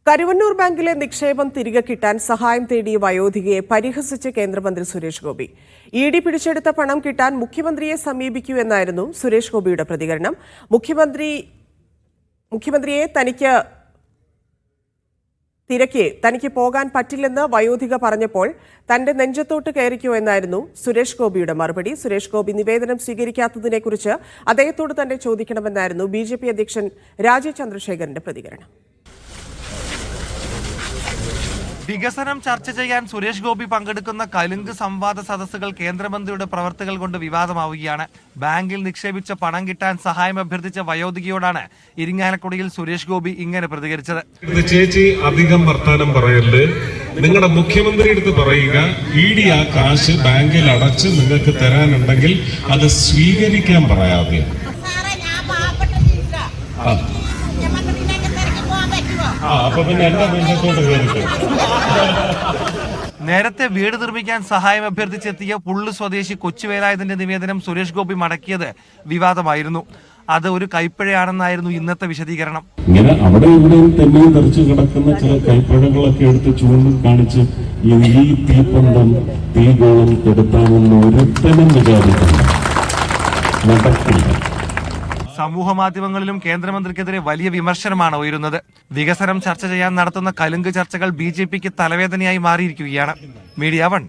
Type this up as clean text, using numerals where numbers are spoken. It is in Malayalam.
കരുവന്നൂർ ബാങ്കിലെ നിക്ഷേപം തിരികെ കിട്ടാൻ സഹായം തേടിയ വയോധികയെ പരിഹസിച്ച് കേന്ദ്രമന്ത്രി സുരേഷ് ഗോപി. ഇഡി പിടിച്ചെടുത്ത പണം കിട്ടാൻ മുഖ്യമന്ത്രിയെ സമീപിക്കൂ എന്നായിരുന്നു സുരേഷ് ഗോപിയുടെ പ്രതികരണം. മുഖ്യമന്ത്രിയെ തനിക്ക് പോകാൻ പറ്റില്ലെന്ന് വയോധിക പറഞ്ഞപ്പോൾ തന്റെ നെഞ്ചത്തോട്ട് കയറിക്കോ എന്നായിരുന്നു സുരേഷ് ഗോപിയുടെ മറുപടി. സുരേഷ് ഗോപി നിവേദനം സ്വീകരിക്കാത്തതിനെക്കുറിച്ച് അദ്ദേഹത്തോട് തന്നെ ചോദിക്കണമെന്നായിരുന്നു BJP അധ്യക്ഷൻ രാജീവ് ചന്ദ്രശേഖരന്റെ പ്രതികരണം. വികസനം ചർച്ച ചെയ്യാൻ സുരേഷ് ഗോപി പങ്കെടുക്കുന്ന കലുങ്ക് സംവാദ സദസ്സുകൾ കേന്ദ്രമന്ത്രിയുടെ പ്രവർത്തികൾ കൊണ്ട് വിവാദമാവുകയാണ്. ബാങ്കിൽ നിക്ഷേപിച്ച പണം കിട്ടാൻ സഹായം അഭ്യർത്ഥിച്ച വയോധികയോടാണ് ഇരിങ്ങാലക്കുടയിൽ സുരേഷ് ഗോപി ഇങ്ങനെ പ്രതികരിച്ചത്. ചേച്ചി അധികം വർത്താനം പറയല്ലേ, നിങ്ങളുടെ മുഖ്യമന്ത്രി അടുത്ത് പറയുക, ഇഡി ആ കാശ് ബാങ്കിൽ അടച്ച് നിങ്ങൾക്ക് തരാനുണ്ടെങ്കിൽ അത് സ്വീകരിക്കാൻ പറയാതെ. നേരത്തെ വീട് നിർമ്മിക്കാൻ സഹായം അഭ്യർത്ഥിച്ചെത്തിയ പുള്ളു സ്വദേശി കൊച്ചുവേലായുധന്റെ നിവേദനം സുരേഷ് ഗോപി മടക്കിയത് വിവാദമായിരുന്നു. അത് ഒരു കൈപ്പിഴയാണെന്നായിരുന്നു ഇന്നത്തെ വിശദീകരണം. ഇങ്ങനെ അവിടെ ഇവിടെയും തെന്നിയും തെറിച്ചു കിടക്കുന്ന ചില കൈപ്പിഴകളൊക്കെ എടുത്ത് ചൂണ്ടിക്കാണിച്ച് ഈ തീപ്പന്തം തീഗോളം കെടുത്താമെന്ന് ഒരിക്കലും വിചാരിക്കുന്നു നടക്കില്ല. സമൂഹ മാധ്യമങ്ങളിലും കേന്ദ്രമന്ത്രിക്കെതിരെ വലിയ വിമർശനമാണ് ഉയരുന്നത്. വികസനം ചർച്ച ചെയ്യാൻ നടത്തുന്ന കലുങ്ക് ചർച്ചകൾ BJPക്ക് തലവേദനയായി മാറിയിരിക്കുകയാണ്. മീഡിയ 1